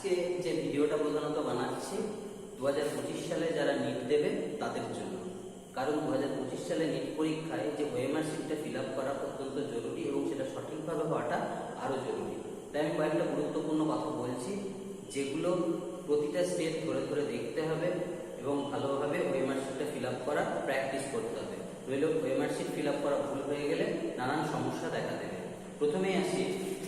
আজকে যে ভিডিওটা প্রধানত বানাচ্ছি 2025 সালে যারা নিট দেবে তাদের জন্য। কারণ 2025 সালে নিট পরীক্ষায় যে ওএমআর শিটটা ফিল আপ করা অত্যন্ত জরুরি এবং সেটা সঠিকভাবে হওয়াটা আরও জরুরি। তাই আমি কয়েকটা গুরুত্বপূর্ণ কথা বলছি, যেগুলো প্রতিটা স্টেপ ধরে ধরে দেখতে হবে এবং ভালোভাবে ওএমআর শিটটা ফিল আপ করা প্র্যাকটিস করতে হবে। নইলে ওএমআর শিট ফিল আপ করা ভুল হয়ে গেলে নানান সমস্যা দেখা দেবে। প্রথমেই আসি,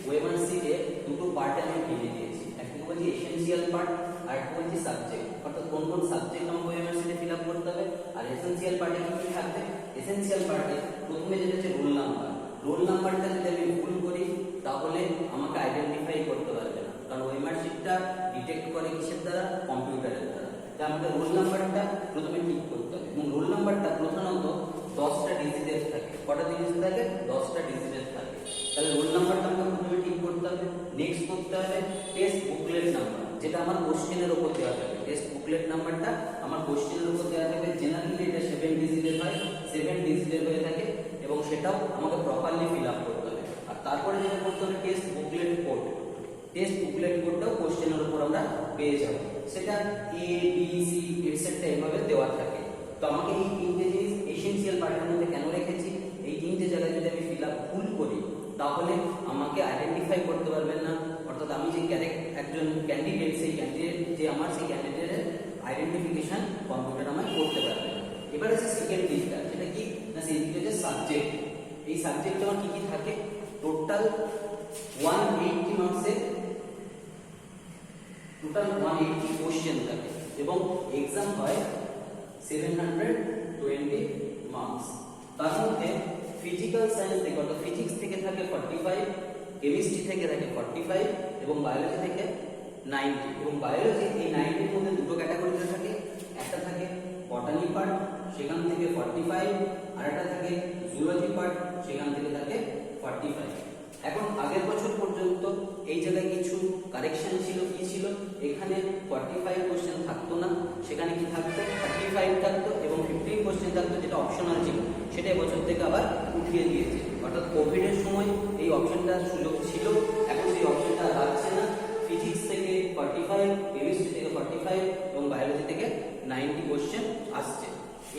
ওএমআর শিটে দুটো পার্টে আমি ভেঙে দিয়েছি। একটা বলছি এসেনশিয়াল পার্ট আর একটা বলছি সাবজেক্ট, অর্থাৎ কোন কোন সাবজেক্ট আমাকে ওএমআর শিটে ফিল আপ করতে হবে আর এসেনশিয়াল পার্টে কি থাকবে। এসেনশিয়াল পার্টে প্রথমে যেটা হচ্ছে রোল নাম্বার। রোল নাম্বারটা যদি আমি ভুল করি তাহলে আমাকে আইডেন্টিফাই করতে পারবে না, কারণ ওএমআর শিটটা ডিটেক্ট করে কিসের দ্বারা? কম্পিউটারের দ্বারা। তাই আমাকে রোল নাম্বারটা প্রথমে ঠিক করতে হবে এবং রোল নাম্বারটা প্রধানত 10টা ডিজিটের থাকে। কটা ডিজিট থাকে? 10টা ডিজিটের থাকে। তাহলে রোল নাম্বারটা আমাকে প্রথমে ঠিক করতে হবে। নেক্সট করতে হবে টেস্ট বুকলেট নাম্বার, যেটা আমার কোশ্চেনের উপর দেওয়া থাকবে। টেস্ট বুকলেট নাম্বারটা আমার কোশ্চেনের উপর দেওয়া থাকবে। জেনারেলি এটা 7 ডিজিটের হয়, 7 ডিজিটের হয়ে থাকে এবং সেটাও আমাকে প্রপারলি ফিল আপ করতে হবে। আর তারপরে যেটা করতে হবে test booklet code. Test booklet কোডটাও কোশ্চেনের উপর আমরা পেয়ে যাব। সেটা এ বি সি এটসেট্রা এভাবে দেওয়া থাকে। তো আমাকে এই তিনটে জিনিস এসেনশিয়াল পার্টের মধ্যে কেন রেখেছি? এই তিনটে জায়গায় যদি আমি ফিল আপ ভুল করি তাহলে আমাকে আইডেন্টিফাই করতে পারবেন না, অর্থাৎ আমি যে একজন ক্যান্ডিডেট, সেই ক্যান্ডিডেট যে আমার, সেই ক্যান্ডিডেটের আইডেন্টিফিকেশন কম্পিউটার আমায় করতে পারবে না। এবার আছে সেকেন্ড দিকটা, সেটা কি না? সেই দিকটা হচ্ছে সাবজেক্ট। এই সাবজেক্টে আমার কি কি থাকে? টোটাল 180 মার্কসের 180 কোশ্চেন থাকে এবং এক্সাম হয় 720 মার্কস। তার মধ্যে ফিজিক্যাল সায়েন্স থেকে অর্থাৎ ফিজিক্স থেকে থাকে 45, কেমিস্ট্রি থেকে থাকে 45 এবং বায়োলজি থেকে 90। এবং বায়োলজি এই 90 এর মধ্যে দুটো ক্যাটাগরিতে থাকে। একটা থাকে বটানি পার্ট, সেখান থেকে 45, আর একটা থাকে জুলজি পার্ট, সেখান থেকে থাকে 45। এখন আগের বছর পর্যন্ত এই জায়গায় কিছু কারেকশন ছিল। কি ছিল? এখানে 45 কোশ্চেন থাকতো না, সেখানে কি থাকতো? 35 থাকতো এবং 15 কোশ্চেন থাকতো, যেটা অপশনাল ছিল। সেটা এবছর থেকে আবার উঠিয়ে দিয়েছে। অর্থাৎ কোভিড এর সময় এই অপশনটার সুযোগ ছিল, এখন সেই অপশনটা থাকছে না। ফিজিক্স থেকে 45, কেমিস্ট্রি থেকে 45 এবং বায়োলজি থেকে 90 কোশ্চেন আসছে।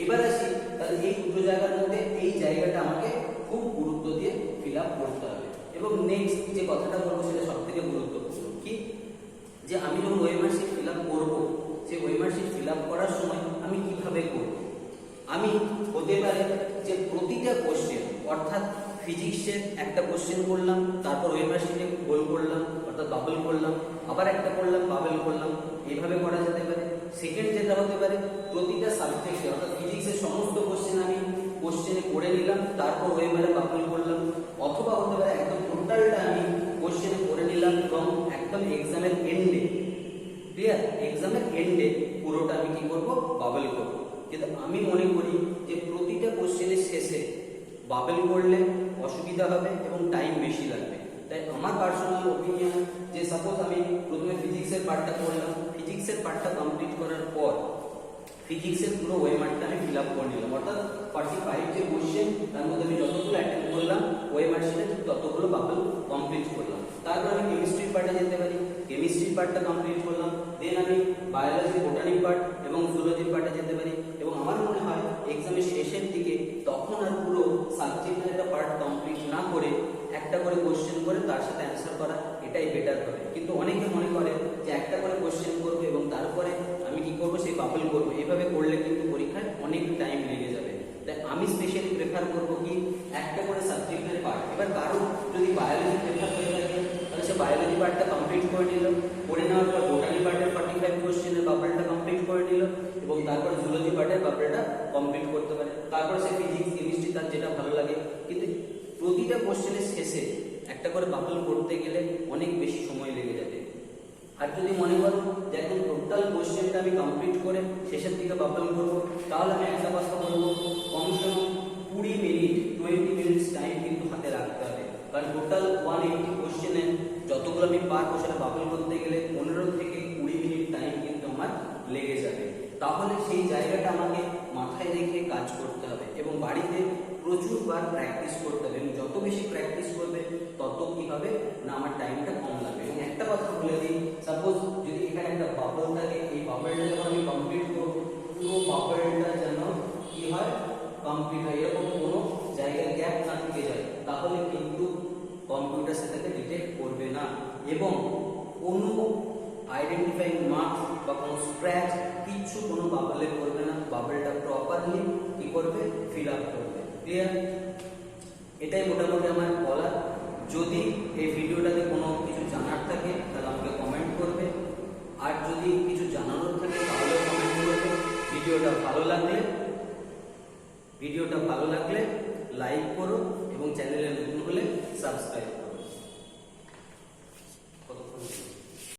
এবার আসি, তাহলে এই দুটো জায়গার মধ্যে এই জায়গাটা আমাকে খুব গুরুত্ব দিয়ে ফিল আপ করতে হবে। এবং নেক্সট যে কথাটা বলবো সেটা সব থেকে গুরুত্বপূর্ণ। কি? যে আমি যখন ওএমআর শিট ফিল আপ করবো, সেই ওএমআর শিট ফিল আপ করার সময় আমি কিভাবে করব? আমি হতে পারে যে প্রতিটা কোশ্চেন, অর্থাৎ ফিজিক্সের একটা কোশ্চেন করলাম, তারপর ওএমআর শিটে গোল করলাম, অর্থাৎ বাবল করলাম, আবার একটা করলাম, বাবল করলাম, এইভাবে করা যেতে পারে। সেকেন্ড যেটা হতে পারে, প্রতিটা সাবজেক্টে অর্থাৎ ফিজিক্সের সমস্ত কোশ্চেন আমি কোশ্চেনে করে নিলাম, তারপর ওএমআরে বাবল করলাম। অথবা হতে পারে একদম টোটালটা আমি কোশ্চেনে করে নিলাম এবং একদম এক্সামের এন্ডে, ক্লিয়ার, এক্সামের এন্ডে পুরোটা আমি কি করব? বাবল করব। কিন্তু আমি মনে করি যে প্রতিটা কোশ্চেনের শেষে বাবল করলে অসুবিধা হবে এবং টাইম বেশি লাগবে। তাই আমার পার্সোনাল ওপিনিয়ন যে সাপোজ আমি প্রথমে ফিজিক্সের পার্টটা করলাম, ফিজিক্সের পার্টটা কমপ্লিট করার পর ফিজিক্সের পুরো ওএমআরটা আমি ফিল আপ করে নিলাম। অর্থাৎ 45 যে কোশ্চেন তার মধ্যে আমি যতগুলো অ্যাটেন্ড করলাম ওএমআর শিটে ততগুলো বাবল কমপ্লিট করলাম। তারপর আমি কেমিস্ট্রির পার্টে যেতে পারি, কেমিস্ট্রির পার্টটা কমপ্লিট করলাম। দেন আমি বায়োলজি, বোটানি পার্ট এবং জুলজির পার্টে যেতে পারি। এবং আমার মনে হয় এক্সামের শেষের দিকে তখন আর পুরো সাবজেক্টের একটা পার্ট কমপ্লিট না করে একটা করে কোশ্চেন করে তার সাথে অ্যান্সার করা, এটাই বেটার হবে। কিন্তু অনেকে মনে করে যে একটা করে কোশ্চেন করবো এবং তারপরে আমি কি করবো? সেই বাবল করবো। এভাবে করলে কিন্তু পরীক্ষায় অনেক টাইম লেগে যাবে। তাই আমি স্পেশালি প্রেফার করবো কি একটা করে সাবজেক্টের পার্ট। এবার কারো যদি বায়োলজি প্রেফার করে থাকে তাহলে সে বায়োলজি পার্টটা কমপ্লিট করে নিল, করে নেওয়ার পর বোটানি পার্টের 45 কোশ্চেনের বাবলটা কমপ্লিট করে নিল এবং তারপর জুলজি পার্টের বাবলটা কমপ্লিট করতে পারে। তারপর সে ফিজিক্স, কেমিস্ট্রি তার যেটা ভালো লাগে। কিন্তু প্রতিটা কোশ্চেনের শেষে একটা করে বাবল করতে গেলে অনেক বেশি সময় লেগে যাবে। আর যদি মনে করো যে একদম টোটাল কোশ্চেনটা আমি কমপ্লিট করে শেষের দিকে বাবল করবো, তাহলে আমি একটা কথা বলবো, কমসে কম 20 মিনিট, 20 মিনিটস টাইম কিন্তু হাতে রাখতে হবে। কারণ টোটাল 180 কোশ্চেনে যতগুলো আমি পারবো সেটা বাবল করতে গেলে 15 থেকে 20 মিনিট টাইম কিন্তু আমার লেগে যাবে। তাহলে সেই জায়গাটা আমাকে মাথায় রেখে কাজ করতে হবে এবং বাড়িতে প্রচুরবার প্র্যাকটিস করতে হবে। এবং যত বেশি প্র্যাকটিস করবে তত কি হবে না আমার টাইমটা কম লাগবে। এবং একটা কথা বলে দিই, সাপোজ যদি একটা বাবল থাকে, এই বাবলটা যখন আমি কমপ্লিট করব পুরো বাবলটা যেন কি হয় কমপ্লিট হয়, এরকম কোনো জায়গায় গ্যাপ না থেকে যায়, তাহলে কিন্তু কম্পিউটার সেটাকে ডিটেক্ট করবে না এবং কোনো আইডেন্টিফাইং মার্কস বা কোনো স্ক্র্যাচ কিচ্ছু কোনো বাবলে করবে না, বাবলটা প্রপারলি কি করবে ফিল আপ করবে। ক্লিয়ার? এটাই মোটামুটি আমার বলার। যদি এই ভিডিওটাতে কোনো কিছু জানার থাকে তাহলে আমাকে কমেন্ট করবে, আর যদি কিছু জানানোর থাকে তাহলেও কমেন্ট করবে। ভিডিওটা ভালো লাগলে লাইক করো এবং চ্যানেলে নতুন হলে সাবস্ক্রাইব